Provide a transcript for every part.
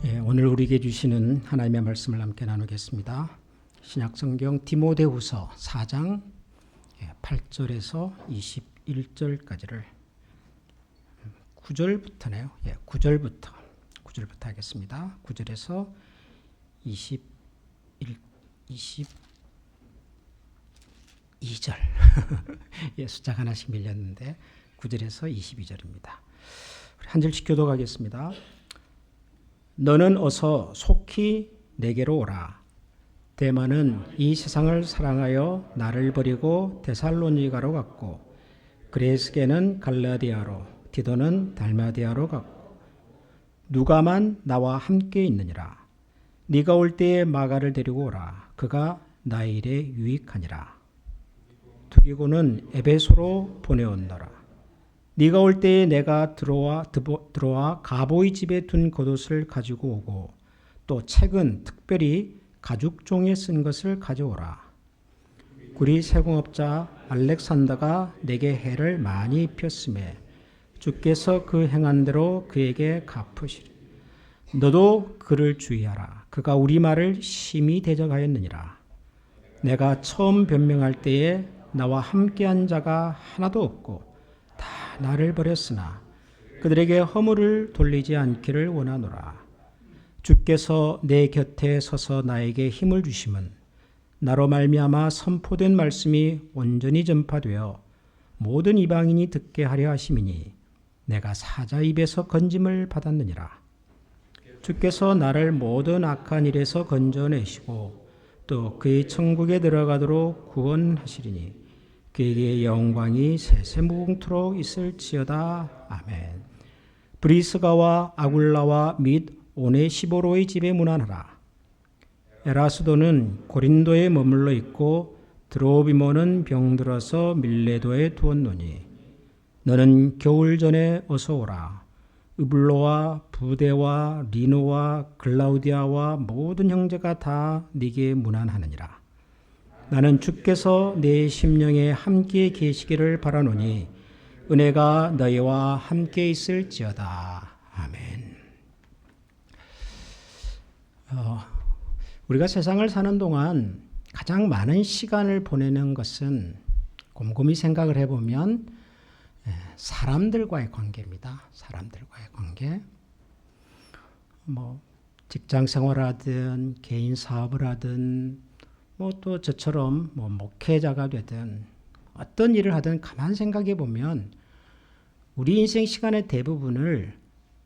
오늘 우리에게 주시는 하나님의 말씀을 함께 나누겠습니다. 신약성경 디모데후서 4장 8절에서 21절까지를 9절부터네요. 9절부터 하겠습니다. 9절에서 22절 숫자가 하나씩 밀렸는데 9절에서 22절입니다. 한 절씩 교독하겠습니다. 너는 어서 속히 내게로 오라. 데마는 이 세상을 사랑하여 나를 버리고 데살로니가로 갔고, 그레스게는 갈라디아로, 디도는 달마디아로 갔고, 누가만 나와 함께 있느니라. 네가 올 때에 마가를 데리고 오라. 그가 나의 일에 유익하니라. 두기고는 에베소로 보내온노라. 네가 올 때에 내가 들어와 가보이 집에 둔 겉옷을 가지고 오고, 또 책은 특별히 가죽종이에 쓴 것을 가져오라. 구리 세공업자 알렉산더가 내게 해를 많이 입혔음에 주께서 그 행한 대로 그에게 갚으시리. 너도 그를 주의하라. 그가 우리 말을 심히 대적하였느니라. 내가 처음 변명할 때에 나와 함께한 자가 하나도 없고 다 나를 버렸으나 그들에게 허물을 돌리지 않기를 원하노라. 주께서 내 곁에 서서 나에게 힘을 주심은 나로 말미암아 선포된 말씀이 온전히 전파되어 모든 이방인이 듣게 하려 하심이니 내가 사자 입에서 건짐을 받았느니라. 주께서 나를 모든 악한 일에서 건져내시고 또 그의 천국에 들어가도록 구원하시리니 그에게 영광이 세세무궁토록 있을지어다. 아멘. 브리스가와 아굴라와 및 오네시보로의 집에 문안하라. 에라스도는 고린도에 머물러 있고 드로비모는 병들어서 밀레도에 두었노니 너는 겨울 전에 어서 오라. 으블로와 부데와 리노와 글라우디아와 모든 형제가 다 네게 문안하느니라. 나는 주께서 내 심령에 함께 계시기를 바라노니 은혜가 너희와 함께 있을지어다. 아멘. 우리가 세상을 사는 동안 가장 많은 시간을 보내는 것은 곰곰이 생각을 해보면 사람들과의 관계입니다. 사람들과의 관계. 직장 생활을 하든 개인 사업을 하든 또 저처럼 목회자가 되든 어떤 일을 하든 가만 생각해 보면 우리 인생 시간의 대부분을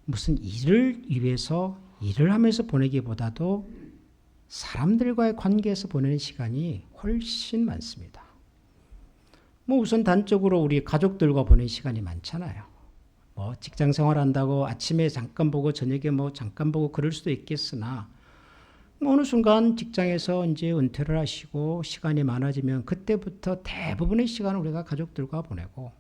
무슨 일을 위해서 일을 하면서 보내기보다도 사람들과의 관계에서 보내는 시간이 훨씬 많습니다. 우선 단적으로 우리 가족들과 보내는 시간이 많잖아요. 직장 생활한다고 아침에 잠깐 보고 저녁에 잠깐 보고 그럴 수도 있겠으나 어느 순간 직장에서 이제 은퇴를 하시고 시간이 많아지면 그때부터 대부분의 시간을 우리가 가족들과 보내고,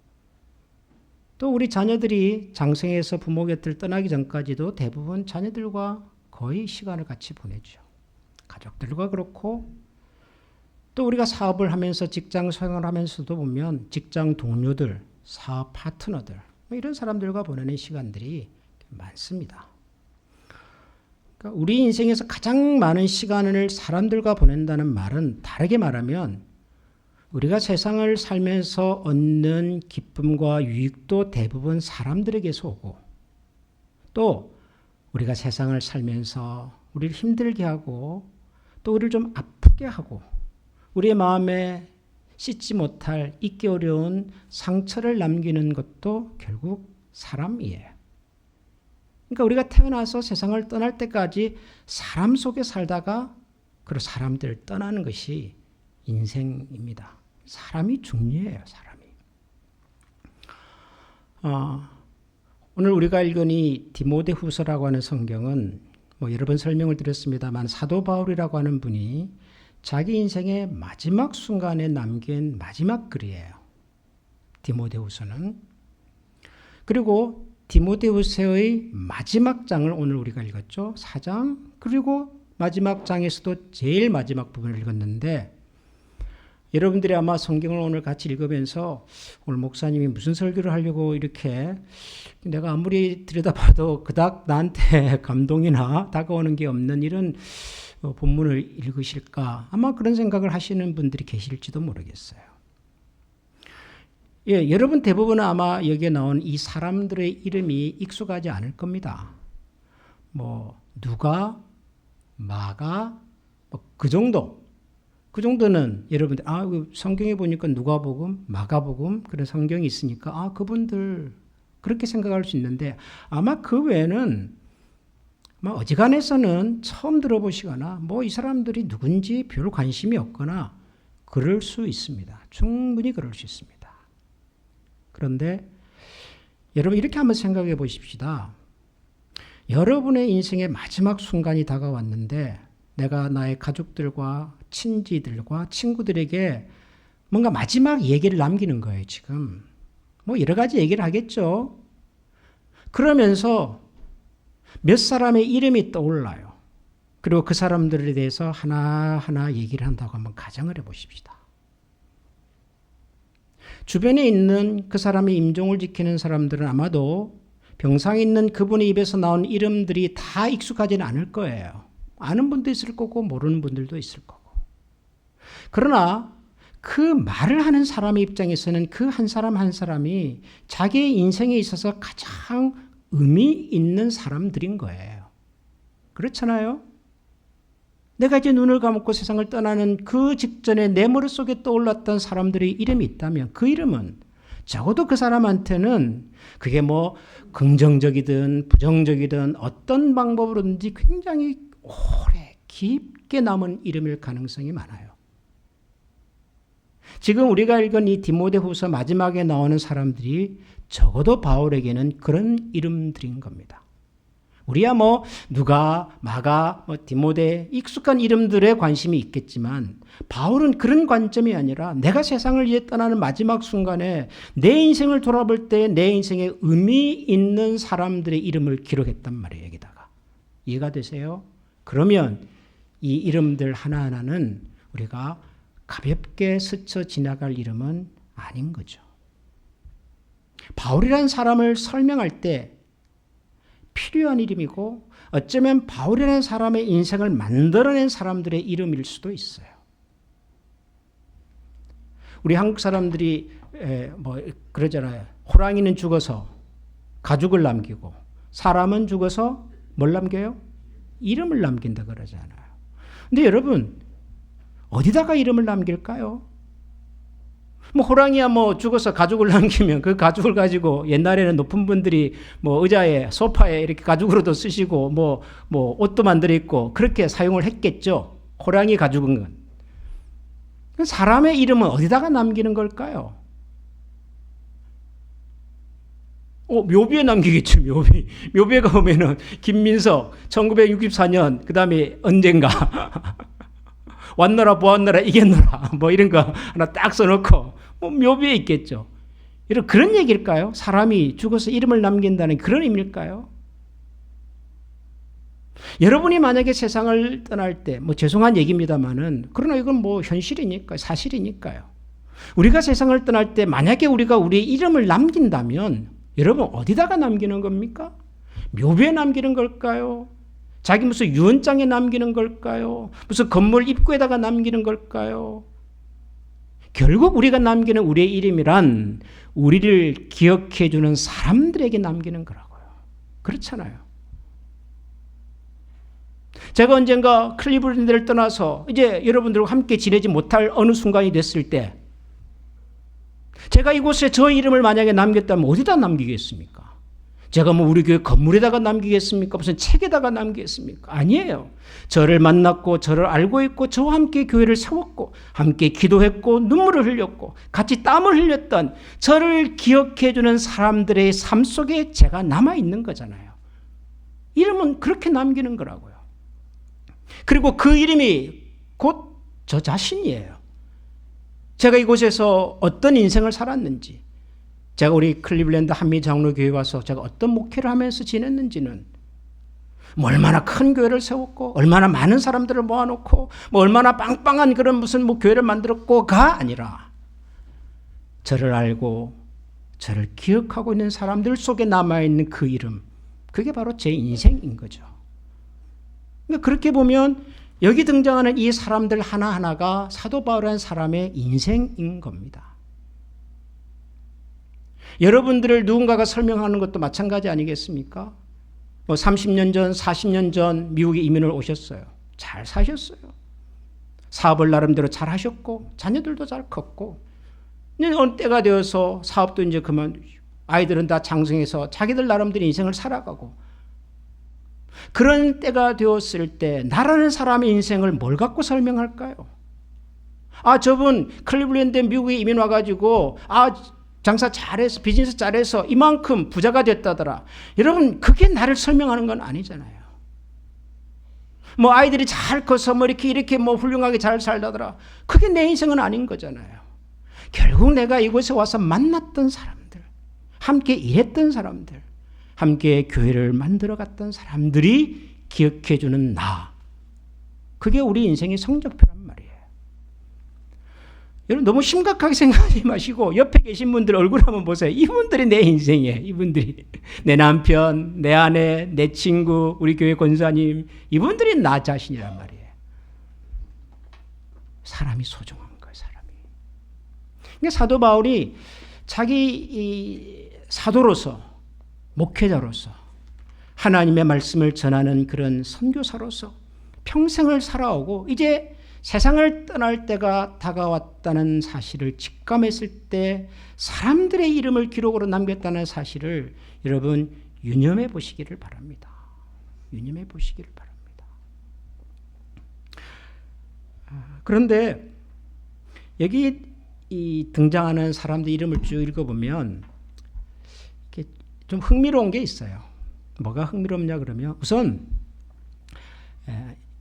또 우리 자녀들이 장성해서 부모 곁을 떠나기 전까지도 대부분 자녀들과 거의 시간을 같이 보내죠. 가족들과 그렇고, 또 우리가 사업을 하면서 직장 생활을 하면서도 보면 직장 동료들, 사업 파트너들 이런 사람들과 보내는 시간들이 많습니다. 그러니까 우리 인생에서 가장 많은 시간을 사람들과 보낸다는 말은 다르게 말하면 우리가 세상을 살면서 얻는 기쁨과 유익도 대부분 사람들에게서 오고, 또 우리가 세상을 살면서 우리를 힘들게 하고 또 우리를 좀 아프게 하고 우리의 마음에 씻지 못할 잊기 어려운 상처를 남기는 것도 결국 사람이에요. 그러니까 우리가 태어나서 세상을 떠날 때까지 사람 속에 살다가 그 사람들을 떠나는 것이 인생입니다. 사람이 중요해요. 사람이. 오늘 우리가 읽은 이 디모데후서라고 하는 성경은 여러 번 설명을 드렸습니다만 사도 바울이라고 하는 분이 자기 인생의 마지막 순간에 남긴 마지막 글이에요. 디모데후서는. 그리고 디모데후서의 마지막 장을 오늘 우리가 읽었죠. 4장. 그리고 마지막 장에서도 제일 마지막 부분을 읽었는데 여러분들이 아마 성경을 오늘 같이 읽으면서 오늘 목사님이 무슨 설교를 하려고 이렇게 내가 아무리 들여다봐도 그닥 나한테 감동이나 다가오는 게 없는 이런 본문을 읽으실까? 아마 그런 생각을 하시는 분들이 계실지도 모르겠어요. 예, 여러분 대부분은 아마 여기에 나온 이 사람들의 이름이 익숙하지 않을 겁니다. 뭐 누가, 마가, 뭐 그 정도. 그 정도는 여러분들 성경에 보니까 누가복음, 마가복음 그런 성경이 있으니까 그분들 그렇게 생각할 수 있는데 아마 그 외에는 어지간해서는 처음 들어보시거나 뭐 이 사람들이 누군지 별 관심이 없거나 그럴 수 있습니다. 충분히 그럴 수 있습니다. 그런데 여러분 이렇게 한번 생각해 보십시다. 여러분의 인생의 마지막 순간이 다가왔는데 내가 나의 가족들과 친지들과 친구들에게 뭔가 마지막 얘기를 남기는 거예요, 지금. 뭐 여러 가지 얘기를 하겠죠. 그러면서 몇 사람의 이름이 떠올라요. 그리고 그 사람들에 대해서 하나하나 얘기를 한다고 한번 가정을 해보십시다. 주변에 있는 그 사람의 임종을 지키는 사람들은 아마도 병상에 있는 그분의 입에서 나온 이름들이 다 익숙하지는 않을 거예요. 아는 분도 있을 거고 모르는 분들도 있을 거고. 그러나 그 말을 하는 사람의 입장에서는 그 한 사람 한 사람이 자기의 인생에 있어서 가장 의미 있는 사람들인 거예요. 그렇잖아요? 내가 이제 눈을 감고 세상을 떠나는 그 직전에 내 머릿속에 떠올랐던 사람들의 이름이 있다면 그 이름은 적어도 그 사람한테는 그게 뭐 긍정적이든 부정적이든 어떤 방법으로든지 굉장히 오래 깊게 남은 이름일 가능성이 많아요. 지금 우리가 읽은 이 디모데후서 마지막에 나오는 사람들이 적어도 바울에게는 그런 이름들인 겁니다. 우리야 뭐 누가, 마가, 디모데 익숙한 이름들에 관심이 있겠지만 바울은 그런 관점이 아니라 내가 세상을 이제 떠나는 마지막 순간에 내 인생을 돌아볼 때 내 인생에 의미 있는 사람들의 이름을 기록했단 말이에요. 여기다가. 이해가 되세요? 그러면 이 이름들 하나하나는 우리가 가볍게 스쳐 지나갈 이름은 아닌 거죠. 바울이라는 사람을 설명할 때 필요한 이름이고 어쩌면 바울이라는 사람의 인생을 만들어낸 사람들의 이름일 수도 있어요. 우리 한국 사람들이 뭐 그러잖아요. 호랑이는 죽어서 가죽을 남기고 사람은 죽어서 뭘 남겨요? 이름을 남긴다 그러잖아요. 근데 여러분 어디다가 이름을 남길까요? 뭐 호랑이야 뭐 죽어서 가죽을 남기면 그 가죽을 가지고 옛날에는 높은 분들이 뭐 의자에 소파에 이렇게 가죽으로도 쓰시고 뭐 옷도 만들어 입고 그렇게 사용을 했겠죠. 호랑이 가죽은 건. 사람의 이름은 어디다가 남기는 걸까요? 묘비에 남기겠죠. 묘비에 가보면은 김민석 1964년 그다음에 언젠가 왔노라 보았노라 이겼노라 뭐 이런 거 하나 딱 써놓고 묘비에 있겠죠. 이런 그런 얘기일까요? 사람이 죽어서 이름을 남긴다는 그런 의미일까요? 여러분이 만약에 세상을 떠날 때 죄송한 얘기입니다만은 그러나 이건 현실이니까 사실이니까요. 우리가 세상을 떠날 때 만약에 우리가 우리의 이름을 남긴다면 여러분 어디다가 남기는 겁니까? 묘비에 남기는 걸까요? 자기 무슨 유언장에 남기는 걸까요? 무슨 건물 입구에다가 남기는 걸까요? 결국 우리가 남기는 우리의 이름이란 우리를 기억해 주는 사람들에게 남기는 거라고요. 그렇잖아요. 제가 언젠가 클리블랜드를 떠나서 이제 여러분들과 함께 지내지 못할 어느 순간이 됐을 때 제가 이곳에 저 이름을 만약에 남겼다면 어디다 남기겠습니까? 제가 우리 교회 건물에다가 남기겠습니까? 무슨 책에다가 남기겠습니까? 아니에요. 저를 만났고 저를 알고 있고 저와 함께 교회를 세웠고 함께 기도했고 눈물을 흘렸고 같이 땀을 흘렸던 저를 기억해 주는 사람들의 삶 속에 제가 남아있는 거잖아요. 이름은 그렇게 남기는 거라고요. 그리고 그 이름이 곧 저 자신이에요. 제가 이곳에서 어떤 인생을 살았는지, 제가 우리 클리블랜드 한미장로교회 와서 제가 어떤 목회를 하면서 지냈는지는 뭐 얼마나 큰 교회를 세웠고 얼마나 많은 사람들을 모아놓고 뭐 얼마나 빵빵한 그런 무슨 뭐 교회를 만들었고가 아니라 저를 알고 저를 기억하고 있는 사람들 속에 남아있는 그 이름, 그게 바로 제 인생인 거죠. 그러니까 그렇게 보면 여기 등장하는 이 사람들 하나하나가 사도 바울이라는 사람의 인생인 겁니다. 여러분들을 누군가가 설명하는 것도 마찬가지 아니겠습니까? 뭐 30년 전, 40년 전 미국에 이민을 오셨어요. 잘 사셨어요. 사업을 나름대로 잘 하셨고 자녀들도 잘 컸고 어느 때가 되어서 사업도 이제 그만두시고 아이들은 다 장성해서 자기들 나름대로 인생을 살아가고 그런 때가 되었을 때 나라는 사람의 인생을 뭘 갖고 설명할까요? 저분 클리블랜드 미국에 이민 와가지고 장사 잘해서 비즈니스 잘해서 이만큼 부자가 됐다더라. 여러분 그게 나를 설명하는 건 아니잖아요. 뭐 아이들이 잘 커서 뭐 이렇게 뭐 훌륭하게 잘 살다더라. 그게 내 인생은 아닌 거잖아요. 결국 내가 이곳에 와서 만났던 사람들, 함께 일했던 사람들, 함께 교회를 만들어갔던 사람들이 기억해주는 나. 그게 우리 인생의 성적표란 말이에요. 여러분 너무 심각하게 생각하지 마시고 옆에 계신 분들 얼굴 한번 보세요. 이분들이 내 인생이에요. 이분들이 내 남편, 내 아내, 내 친구, 우리 교회 권사님, 이분들이 나 자신이란 말이에요. 사람이 소중한 거예요. 사람이. 그러니까 사도 바울이 자기 사도로서 목회자로서 하나님의 말씀을 전하는 그런 선교사로서 평생을 살아오고 이제 세상을 떠날 때가 다가왔다는 사실을 직감했을 때 사람들의 이름을 기록으로 남겼다는 사실을 여러분 유념해 보시기를 바랍니다. 유념해 보시기를 바랍니다. 그런데 여기 이 등장하는 사람들 이름을 쭉 읽어보면 이렇게 좀 흥미로운 게 있어요. 뭐가 흥미롭냐 그러면 우선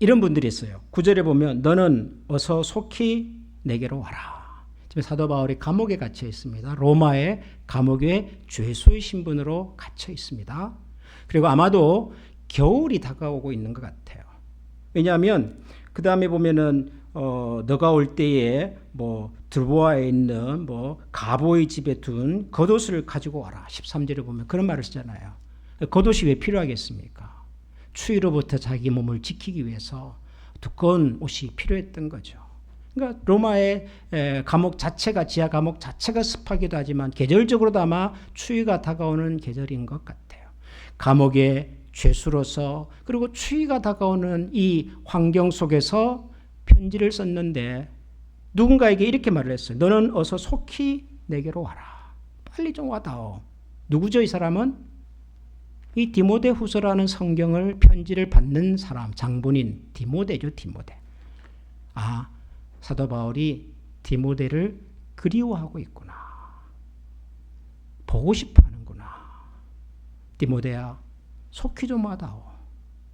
이런 분들이 있어요. 9절에 보면 너는 어서 속히 내게로 와라. 지금 사도 바울이 감옥에 갇혀 있습니다. 로마의 감옥에 죄수의 신분으로 갇혀 있습니다. 그리고 아마도 겨울이 다가오고 있는 것 같아요. 왜냐하면 그 다음에 보면은 너가 올 때에 뭐 드보아에 있는 뭐 가보의 집에 둔 겉옷을 가지고 와라. 13절에 보면 그런 말을 쓰잖아요. 겉옷이 왜 필요하겠습니까? 추위로부터 자기 몸을 지키기 위해서 두꺼운 옷이 필요했던 거죠. 그러니까 로마의 감옥 자체가 지하 감옥 자체가 습하기도 하지만 계절적으로도 아마 추위가 다가오는 계절인 것 같아요. 감옥의 죄수로서 그리고 추위가 다가오는 이 환경 속에서 편지를 썼는데 누군가에게 이렇게 말을 했어요. 너는 어서 속히 내게로 와라. 빨리 좀 와다오. 누구죠 이 사람은? 이 디모데 후서라는 성경을 편지를 받는 사람, 장본인 디모데죠. 디모데. 사도 바울이 디모데를 그리워하고 있구나. 보고 싶어 하는구나. 디모데야 속히 좀 와다오.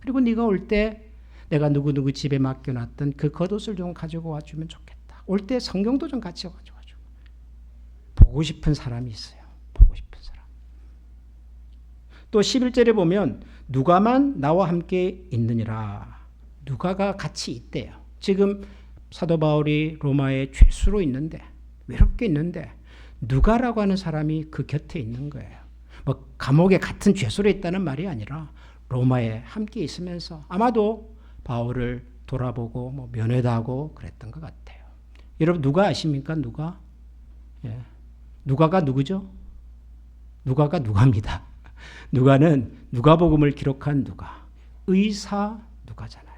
그리고 네가 올 때 내가 누구누구 집에 맡겨놨던 그 겉옷을 좀 가지고 와주면 좋겠다. 올 때 성경도 좀 같이 가지고 와줘. 보고 싶은 사람이 있어요. 보고 싶은 사람. 또 11절에 보면 누가만 나와 함께 있느니라. 누가가 같이 있대요. 지금 사도 바울이 로마의 죄수로 있는데 외롭게 있는데 누가라고 하는 사람이 그 곁에 있는 거예요. 뭐 감옥에 같은 죄수로 있다는 말이 아니라 로마에 함께 있으면서 아마도 바울을 돌아보고 뭐 면회도 하고 그랬던 것 같아요. 여러분 누가 아십니까? 누가? 누가가 누구죠? 누가가 누가입니다. 누가는 누가복음을 기록한 누가, 의사 누가잖아요.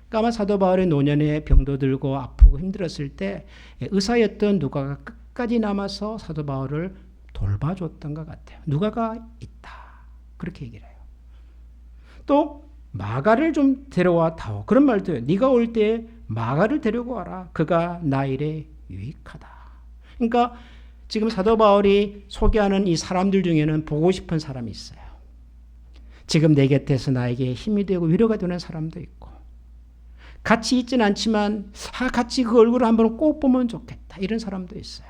그러니까 아마 사도 바울의 노년에 병도 들고 아프고 힘들었을 때 의사였던 누가가 끝까지 남아서 사도 바울을 돌봐줬던 것 같아요. 누가가 있다. 그렇게 얘기를 해요. 또 마가를 좀 데려와 다오. 그런 말도 해요. 네가 올 때 마가를 데리고 와라. 그가 나 일에 유익하다. 그러니까 지금 사도 바울이 소개하는 이 사람들 중에는 보고 싶은 사람이 있어요. 지금 내 곁에서 나에게 힘이 되고 위로가 되는 사람도 있고 같이 있지는 않지만 같이 그 얼굴을 한번 꼭 보면 좋겠다. 이런 사람도 있어요.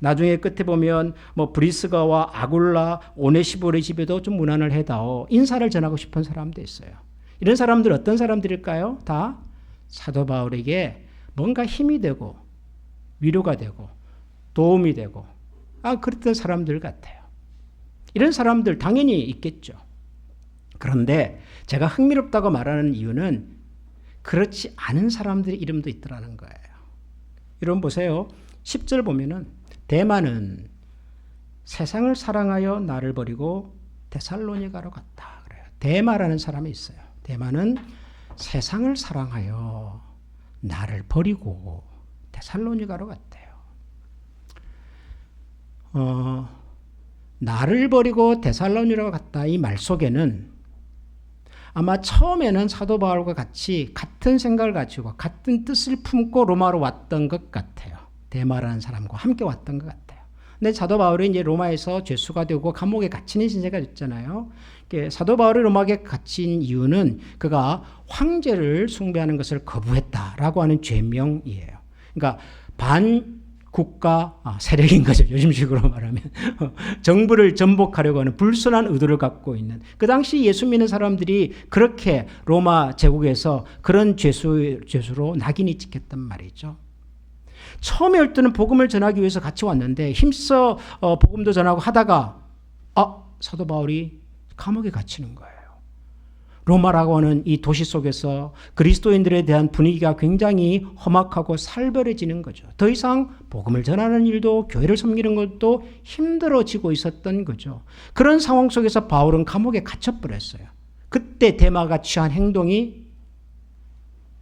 나중에 끝에 보면 뭐 브리스가와 아굴라, 오네시보의 집에도 좀 문안을 해다오. 인사를 전하고 싶은 사람도 있어요. 이런 사람들 어떤 사람들일까요? 다 사도 바울에게 뭔가 힘이 되고 위로가 되고 도움이 되고 그랬던 사람들 같아요. 이런 사람들 당연히 있겠죠. 그런데 제가 흥미롭다고 말하는 이유는 그렇지 않은 사람들의 이름도 있더라는 거예요. 여러분 보세요. 10절 보면은 데마는 세상을 사랑하여 나를 버리고 데살로니가로 갔다 그래요. 데마라는 사람이 있어요. 데마는 세상을 사랑하여 나를 버리고 데살로니가로 갔대요. 나를 버리고 데살로니가로 갔다 이 말 속에는 아마 처음에는 사도 바울과 같이 같은 생각을 가지고 같은 뜻을 품고 로마로 왔던 것 같아요. 데마라는 사람과 함께 왔던 것 같아요. 근데 사도 바울이 이제 로마에서 죄수가 되고 감옥에 갇히는 신세가 됐잖아요. 사도 바울이 로마에 갇힌 이유는 그가 황제를 숭배하는 것을 거부했다라고 하는 죄명이에요. 그러니까 반국가 세력인 거죠. 요즘식으로 말하면 정부를 전복하려고 하는 불순한 의도를 갖고 있는, 그 당시 예수 믿는 사람들이 그렇게 로마 제국에서 그런 죄수로 낙인이 찍혔단 말이죠. 처음에 올 때는 복음을 전하기 위해서 같이 왔는데 힘써 복음도 전하고 하다가 사도 바울이 감옥에 갇히는 거예요. 로마라고 하는 이 도시 속에서 그리스도인들에 대한 분위기가 굉장히 험악하고 살벌해지는 거죠. 더 이상 복음을 전하는 일도 교회를 섬기는 것도 힘들어지고 있었던 거죠. 그런 상황 속에서 바울은 감옥에 갇혀버렸어요. 그때 데마가 취한 행동이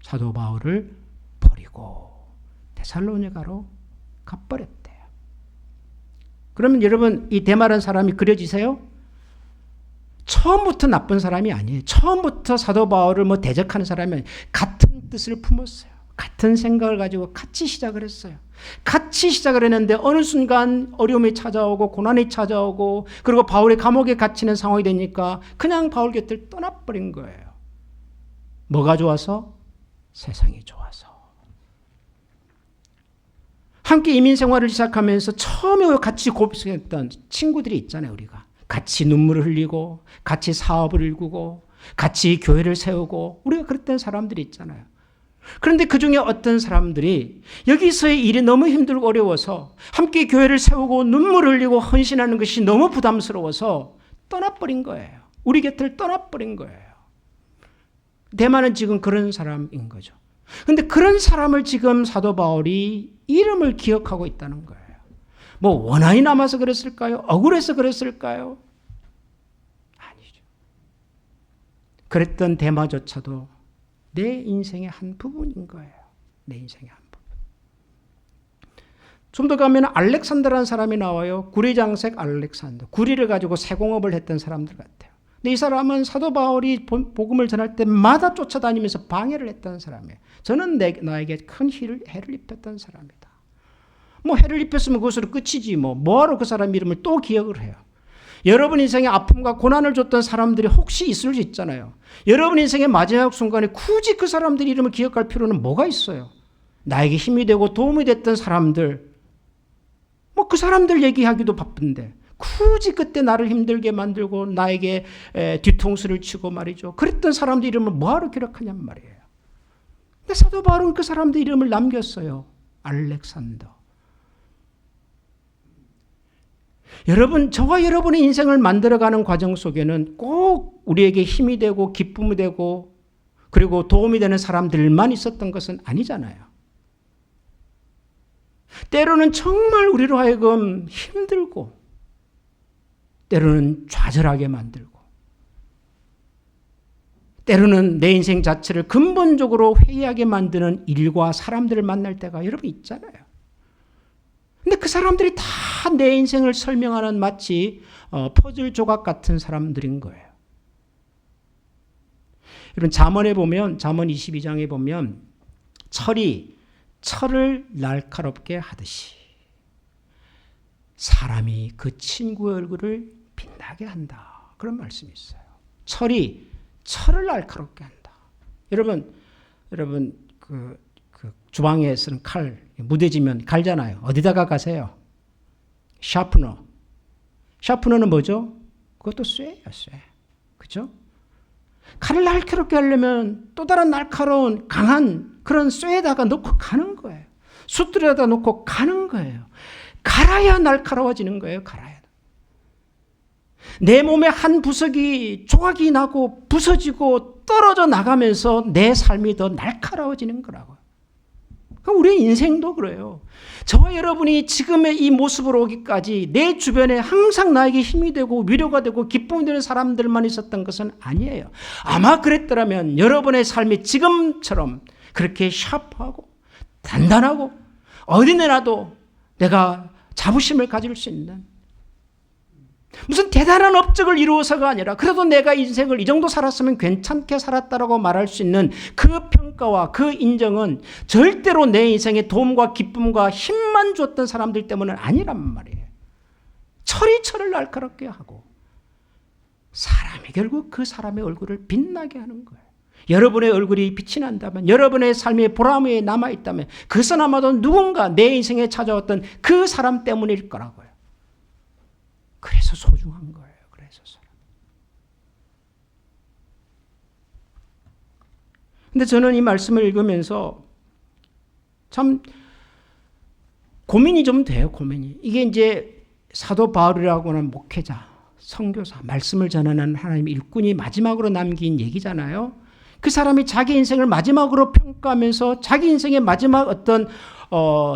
사도 바울을 버리고 데살로니가로 가버렸대요. 그러면 여러분 이 데마라는 사람이 그려지세요? 처음부터 나쁜 사람이 아니에요. 처음부터 사도 바울을 대적하는 사람이 아니에요. 같은 뜻을 품었어요. 같은 생각을 가지고 같이 시작을 했어요. 같이 시작을 했는데 어느 순간 어려움이 찾아오고 고난이 찾아오고 그리고 바울이 감옥에 갇히는 상황이 되니까 그냥 바울 곁을 떠나버린 거예요. 뭐가 좋아서? 세상이 좋아서. 함께 이민 생활을 시작하면서 처음에 같이 고백했던 친구들이 있잖아요. 우리가 같이 눈물을 흘리고 같이 사업을 일구고 같이 교회를 세우고 우리가 그랬던 사람들이 있잖아요. 그런데 그중에 어떤 사람들이 여기서의 일이 너무 힘들고 어려워서 함께 교회를 세우고 눈물을 흘리고 헌신하는 것이 너무 부담스러워서 떠나버린 거예요. 우리 곁을 떠나버린 거예요. 데마는 지금 그런 사람인 거죠. 그런데 그런 사람을 지금 사도 바울이 이름을 기억하고 있다는 거예요. 원한이 남아서 그랬을까요? 억울해서 그랬을까요? 아니죠. 그랬던 데마조차도 내 인생의 한 부분인 거예요. 내 인생의 한 부분. 좀 더 가면 알렉산더라는 사람이 나와요. 구리장색 알렉산더. 구리를 가지고 세공업을 했던 사람들 같아요. 근데 이 사람은 사도 바울이 복음을 전할 때마다 쫓아다니면서 방해를 했던 사람이에요. 저는 나에게 큰 해를 입혔던 사람이다. 해를 입혔으면 그것으로 끝이지 뭐하러 그 사람 이름을 또 기억을 해요. 여러분 인생에 아픔과 고난을 줬던 사람들이 혹시 있을 수 있잖아요. 여러분 인생의 마지막 순간에 굳이 그 사람들 이름을 기억할 필요는 뭐가 있어요? 나에게 힘이 되고 도움이 됐던 사람들, 그 사람들 얘기하기도 바쁜데 굳이 그때 나를 힘들게 만들고 나에게 뒤통수를 치고 말이죠. 그랬던 사람들 이름을 뭐하러 기록하냔 말이에요. 근데 사도 바울은 그 사람들 이름을 남겼어요. 알렉산더. 여러분, 저와 여러분의 인생을 만들어가는 과정 속에는 꼭 우리에게 힘이 되고 기쁨이 되고 그리고 도움이 되는 사람들만 있었던 것은 아니잖아요. 때로는 정말 우리로 하여금 힘들고 때로는 좌절하게 만들고 때로는 내 인생 자체를 근본적으로 회의하게 만드는 일과 사람들을 만날 때가 여러분 있잖아요. 근데 그 사람들이 다 내 인생을 설명하는 마치 퍼즐 조각 같은 사람들인 거예요. 여러분 잠언에 보면 잠언 22장에 보면 철이 철을 날카롭게 하듯이 사람이 그 친구의 얼굴을 빛나게 한다. 그런 말씀이 있어요. 철이 철을 날카롭게 한다. 여러분 그 주방에 쓰는 칼 무뎌지면 갈잖아요. 어디다가 가세요? 샤프너. 샤프너는 뭐죠? 그것도 쇠예요, 쇠. 그죠? 칼을 날카롭게 하려면 또 다른 날카로운 강한 그런 쇠에다가 넣고 가는 거예요. 숯들에다 놓고 가는 거예요. 갈아야 날카로워지는 거예요. 갈아야. 내 몸의 한 부석이 조각이 나고 부서지고 떨어져 나가면서 내 삶이 더 날카로워지는 거라고요. 우리의 인생도 그래요. 저와 여러분이 지금의 이 모습으로 오기까지 내 주변에 항상 나에게 힘이 되고 위로가 되고 기쁨이 되는 사람들만 있었던 것은 아니에요. 아마 그랬더라면 여러분의 삶이 지금처럼 그렇게 샤프하고 단단하고 어디 내놔도 내가 자부심을 가질 수 있는 무슨 대단한 업적을 이루어서가 아니라 그래도 내가 인생을 이 정도 살았으면 괜찮게 살았다라고 말할 수 있는 그 평가와 그 인정은 절대로 내 인생에 도움과 기쁨과 힘만 줬던 사람들 때문은 아니란 말이에요. 철이 날카롭게 하고 사람이 결국 그 사람의 얼굴을 빛나게 하는 거예요. 여러분의 얼굴이 빛이 난다면, 여러분의 삶의 보람이 남아있다면 그것은 아마도 누군가 내 인생에 찾아왔던 그 사람 때문일 거라고요. 그래서 소중한 거예요. 그래서 사람. 근데 저는 이 말씀을 읽으면서 참 고민이 좀 돼요. 고민이. 이게 이제 사도 바울이라고 하는 목회자, 선교사, 말씀을 전하는 하나님의 일꾼이 마지막으로 남긴 얘기잖아요. 그 사람이 자기 인생을 마지막으로 평가하면서 자기 인생의 마지막 어떤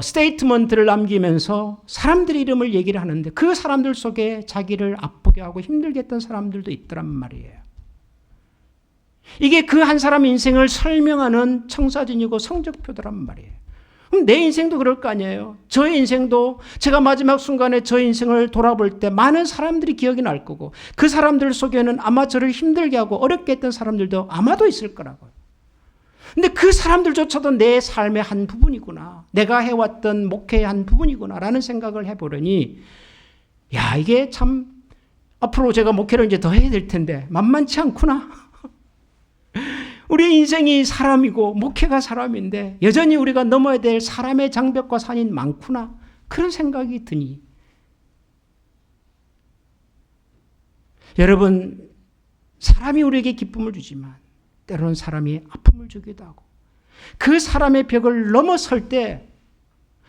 스테이트먼트를 남기면서 사람들의 이름을 얘기를 하는데 그 사람들 속에 자기를 아프게 하고 힘들게 했던 사람들도 있더란 말이에요. 이게 그 한 사람의 인생을 설명하는 청사진이고 성적표더란 말이에요. 그럼 내 인생도 그럴 거 아니에요. 저의 인생도 제가 마지막 순간에 저의 인생을 돌아볼 때 많은 사람들이 기억이 날 거고 그 사람들 속에는 아마 저를 힘들게 하고 어렵게 했던 사람들도 아마도 있을 거라고요. 근데 그 사람들조차도 내 삶의 한 부분이구나. 내가 해왔던 목회의 한 부분이구나 라는 생각을 해보려니 야 이게 참 앞으로 제가 목회를 이제 더 해야 될 텐데 만만치 않구나. 우리 인생이 사람이고 목회가 사람인데 여전히 우리가 넘어야 될 사람의 장벽과 산이 많구나. 그런 생각이 드니 여러분 사람이 우리에게 기쁨을 주지만 때로는 사람이 아픔을 주기도 하고 그 사람의 벽을 넘어설 때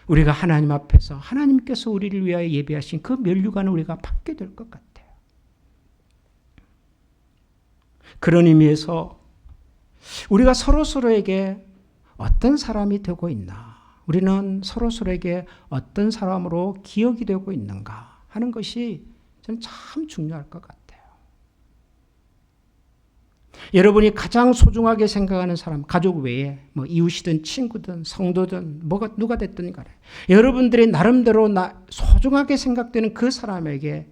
우리가 하나님 앞에서 하나님께서 우리를 위하여 예비하신 그 면류관을 우리가 받게 될 것 같아요. 그런 의미에서 우리가 서로서로에게 어떤 사람이 되고 있나, 우리는 서로서로에게 어떤 사람으로 기억이 되고 있는가 하는 것이 저는 참 중요할 것 같아요. 여러분이 가장 소중하게 생각하는 사람, 가족 외에 뭐 이웃이든 친구든 성도든 누가 됐든 간에 여러분들이 나름대로 소중하게 생각되는 그 사람에게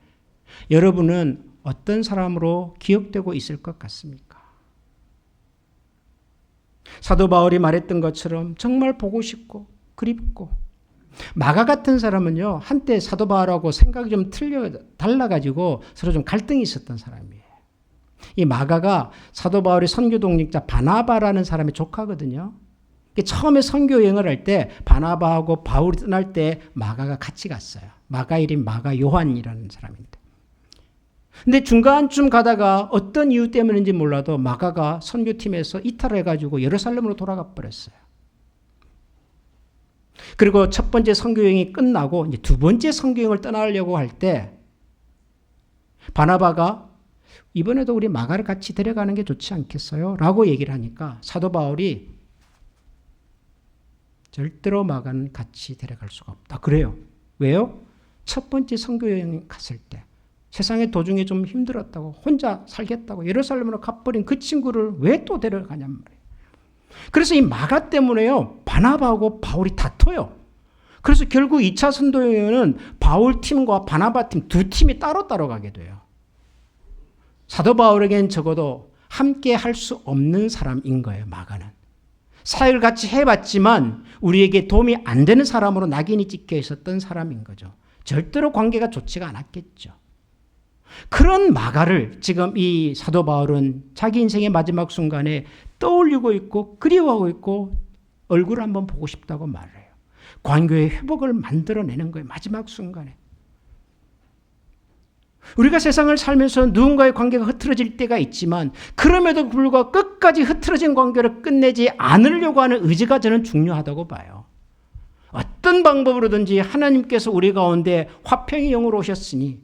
여러분은 어떤 사람으로 기억되고 있을 것 같습니까? 사도 바울이 말했던 것처럼 정말 보고 싶고 그립고 마가 같은 사람은요 한때 사도 바울하고 생각이 좀 달라가지고 서로 좀 갈등이 있었던 사람이에요. 이 마가가 사도 바울의 선교 동역자 바나바라는 사람의 조카거든요. 처음에 선교 여행을 할 때 바나바하고 바울이 떠날 때 마가가 같이 갔어요. 마가 이름 마가 요한이라는 사람인데. 근데 중간쯤 가다가 어떤 이유 때문인지 몰라도 마가가 선교팀에서 이탈해가지고 예루살렘으로 돌아가 버렸어요. 그리고 첫 번째 선교 여행이 끝나고 이제 두 번째 선교 여행을 떠나려고 할 때 바나바가 이번에도 우리 마가를 같이 데려가는 게 좋지 않겠어요? 라고 얘기를 하니까 사도 바울이 절대로 마가는 같이 데려갈 수가 없다. 그래요. 왜요? 첫 번째 선교 여행 갔을 때 세상의 도중에 좀 힘들었다고 혼자 살겠다고 예루살렘으로 가버린 그 친구를 왜 또 데려가냔 말이에요. 그래서 이 마가 때문에요 바나바하고 바울이 다퉈요. 그래서 결국 2차 선도여행은 바울 팀과 바나바 팀 두 팀이 따로 가게 돼요. 사도 바울에겐 적어도 함께 할 수 없는 사람인 거예요. 마가는. 사역을 같이 해봤지만 우리에게 도움이 안 되는 사람으로 낙인이 찍혀 있었던 사람인 거죠. 절대로 관계가 좋지가 않았겠죠. 그런 마가를 지금 이 사도 바울은 자기 인생의 마지막 순간에 떠올리고 있고 그리워하고 있고 얼굴을 한번 보고 싶다고 말해요. 관계의 회복을 만들어내는 거예요. 마지막 순간에. 우리가 세상을 살면서 누군가의 관계가 흐트러질 때가 있지만 그럼에도 불구하고 끝까지 흐트러진 관계를 끝내지 않으려고 하는 의지가 저는 중요하다고 봐요. 어떤 방법으로든지 하나님께서 우리 가운데 화평의 영으로 오셨으니,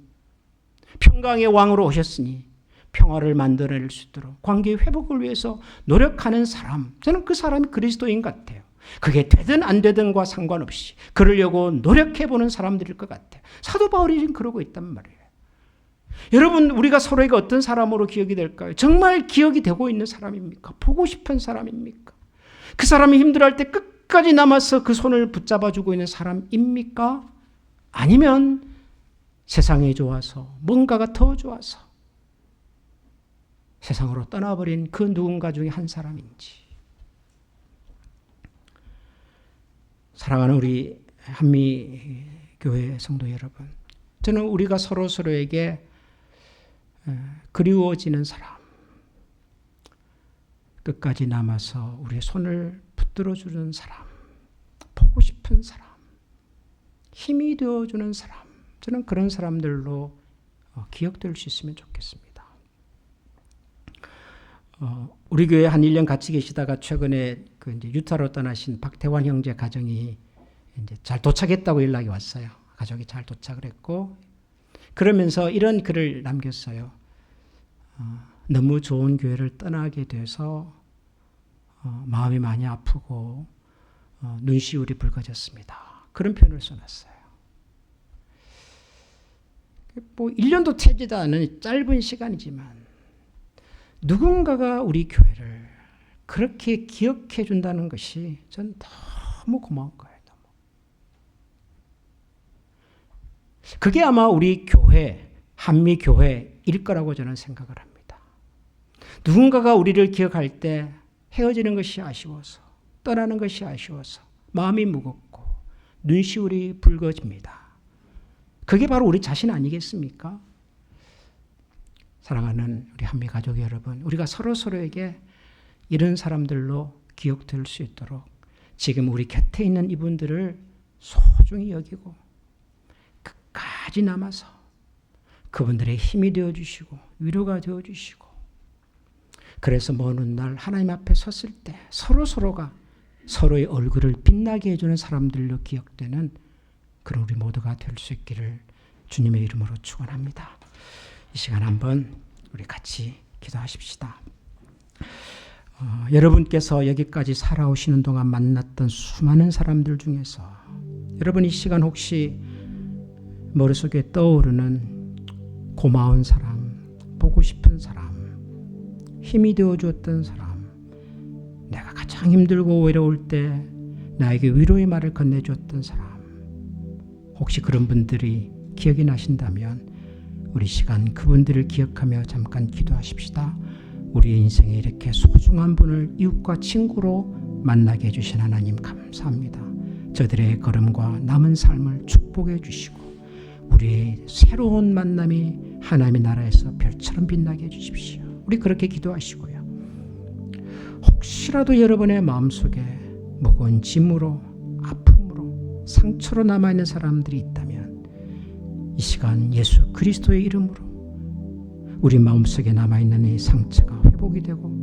평강의 왕으로 오셨으니 평화를 만들어낼 수 있도록 관계의 회복을 위해서 노력하는 사람, 저는 그 사람이 그리스도인 같아요. 그게 되든 안 되든과 상관없이 그러려고 노력해보는 사람들일 것 같아요. 사도 바울이 지금 그러고 있단 말이에요. 여러분, 우리가 서로에게 어떤 사람으로 기억이 될까요? 정말 기억이 되고 있는 사람입니까? 보고 싶은 사람입니까? 그 사람이 힘들어할 때 끝까지 남아서 그 손을 붙잡아주고 있는 사람입니까? 아니면 세상이 좋아서, 뭔가가 더 좋아서 세상으로 떠나버린 그 누군가 중에 한 사람인지. 사랑하는 우리 한미교회 성도 여러분, 저는 우리가 서로에게 그리워지는 사람, 끝까지 남아서 우리의 손을 붙들어주는 사람, 보고 싶은 사람, 힘이 되어주는 사람, 저는 그런 사람들로 기억될 수 있으면 좋겠습니다. 우리 교회 한 1년 같이 계시다가 최근에 이제 유타로 떠나신 박태환 형제 가정이 이제 잘 도착했다고 연락이 왔어요. 가족이 잘 도착을 했고, 그러면서 이런 글을 남겼어요. 너무 좋은 교회를 떠나게 돼서 마음이 많이 아프고 눈시울이 붉어졌습니다. 그런 표현을 써놨어요. 뭐 1년도 되지도 않은 짧은 시간이지만 누군가가 우리 교회를 그렇게 기억해 준다는 것이 전 너무 고마운 거예요. 너무. 그게 아마 우리 교회, 한미교회일 거라고 저는 생각을 합니다. 누군가가 우리를 기억할 때 헤어지는 것이 아쉬워서, 떠나는 것이 아쉬워서 마음이 무겁고 눈시울이 붉어집니다. 그게 바로 우리 자신 아니겠습니까? 사랑하는 우리 한미 가족 여러분, 우리가 서로에게 이런 사람들로 기억될 수 있도록 지금 우리 곁에 있는 이분들을 소중히 여기고 끝까지 남아서 그분들의 힘이 되어주시고 위로가 되어주시고, 그래서 먼 훗날 하나님 앞에 섰을 때 서로가 서로의 얼굴을 빛나게 해주는 사람들로 기억되는 그런 우리 모두가 될 수 있기를 주님의 이름으로 축원합니다. 이 시간 한번 우리 같이 기도하십시다. 여러분께서 여기까지 살아오시는 동안 만났던 수많은 사람들 중에서 여러분 이 시간 혹시 머릿속에 떠오르는 고마운 사람, 보고 싶은 사람, 힘이 되어주었던 사람, 내가 가장 힘들고 외로울 때 나에게 위로의 말을 건네주었던 사람, 혹시 그런 분들이 기억이 나신다면 우리 시간 그분들을 기억하며 잠깐 기도하십시다. 우리의 인생에 이렇게 소중한 분을 이웃과 친구로 만나게 해주신 하나님 감사합니다. 저들의 걸음과 남은 삶을 축복해 주시고 우리의 새로운 만남이 하나님의 나라에서 별처럼 빛나게 해주십시오. 우리 그렇게 기도하시고요. 혹시라도 여러분의 마음속에 무거운 짐으로, 아픔으로, 상처로 남아있는 사람들이 있다면 이 시간 예수 그리스도의 이름으로 우리 마음속에 남아있는 이 상처가 회복이 되고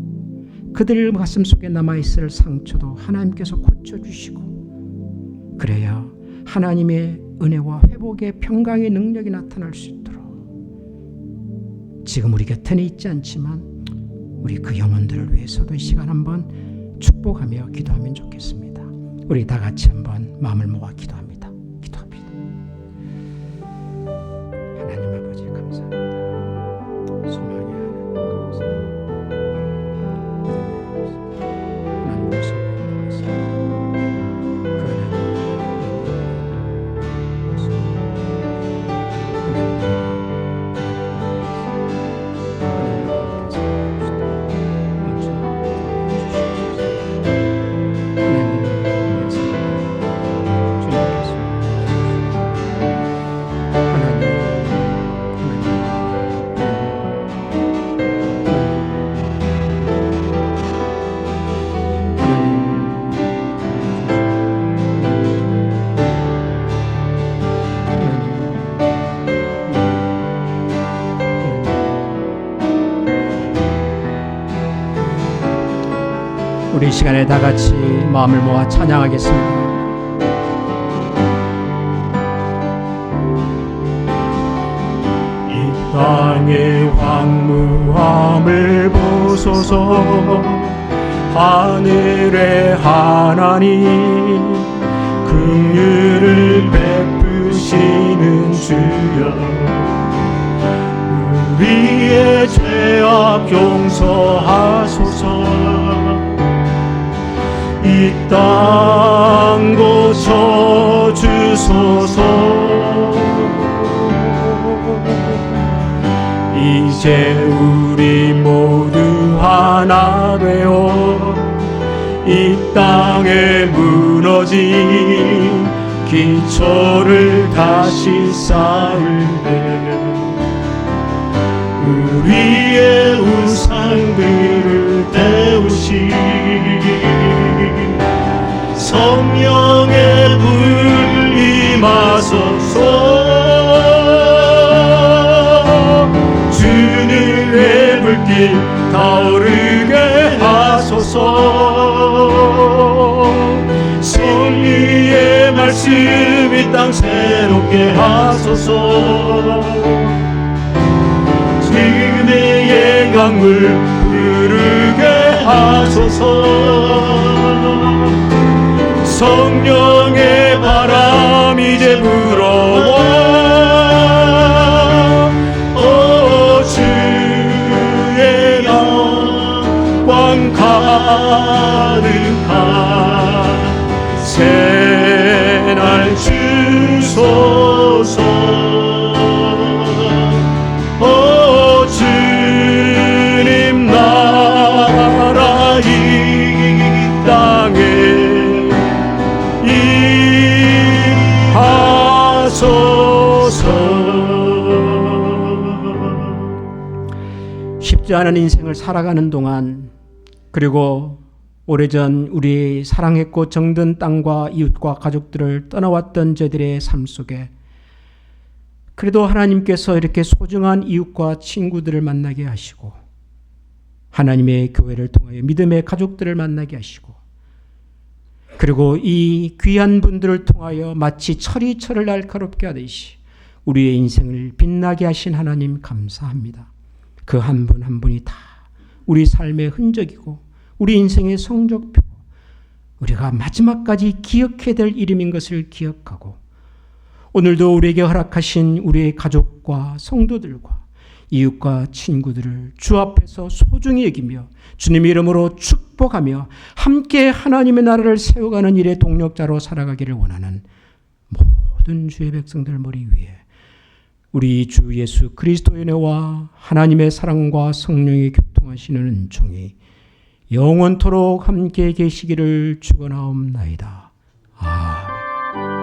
그들 가슴속에 남아있을 상처도 하나님께서 고쳐주시고, 그래야 하나님의 은혜와 회복의 평강의 능력이 나타날 수 있도록 지금 우리 곁에는 있지 않지만 우리 그 영혼들을 위해서도 이 시간 한번 축복하며 기도하면 좋겠습니다. 우리 다 같이 한번 마음을 모아 기도합니다. 하나님 아버지 감사합니다. 소망의 하나님 감사합니다. 하나님 모습을 보아서 그 하나님 우리 이 시간에 다 같이 마음을 모아 찬양하겠습니다. 이 땅의 황무함을 보소서. 하늘의 하나님 긍휼을 베푸시는 주여, 우리의 죄악 용서하소서. 이 땅 고쳐주소서. 이제 우리 모두 하나 되어 이 땅에 무너진 기초를 다시 쌓을 때 우리의 우상들을 태우시 성령의 불 임하소서. 주님의 불길 타오르게 하소서. 진리의 말씀 이 땅 새롭게 하소서. 지금의 강물 흐르게 하소서. 성령의 바람 이제 불어와 주의 영광 가득한 새날 주소서. 주님 나라 이 땅에 임하소서. 쉽지 않은 인생을 살아가는 동안, 그리고 오래전 우리 사랑했고 정든 땅과 이웃과 가족들을 떠나왔던 저들의 삶 속에 그래도 하나님께서 이렇게 소중한 이웃과 친구들을 만나게 하시고 하나님의 교회를 통하여 믿음의 가족들을 만나게 하시고 그리고 이 귀한 분들을 통하여 마치 철이 철을 날카롭게 하듯이 우리의 인생을 빛나게 하신 하나님 감사합니다. 그 한 분 한 분이 다 우리 삶의 흔적이고 우리 인생의 성적표고 우리가 마지막까지 기억해야 될 이름인 것을 기억하고 오늘도 우리에게 허락하신 우리의 가족과 성도들과 이웃과 친구들을 주 앞에서 소중히 여기며 주님의 이름으로 축복하며 함께 하나님의 나라를 세워가는 일의 동력자로 살아가기를 원하는 모든 주의 백성들 머리 위에 우리 주 예수 그리스도의 은혜와 하나님의 사랑과 성령의 교통하시는 은총이 영원토록 함께 계시기를 축원하옵나이다. 아멘.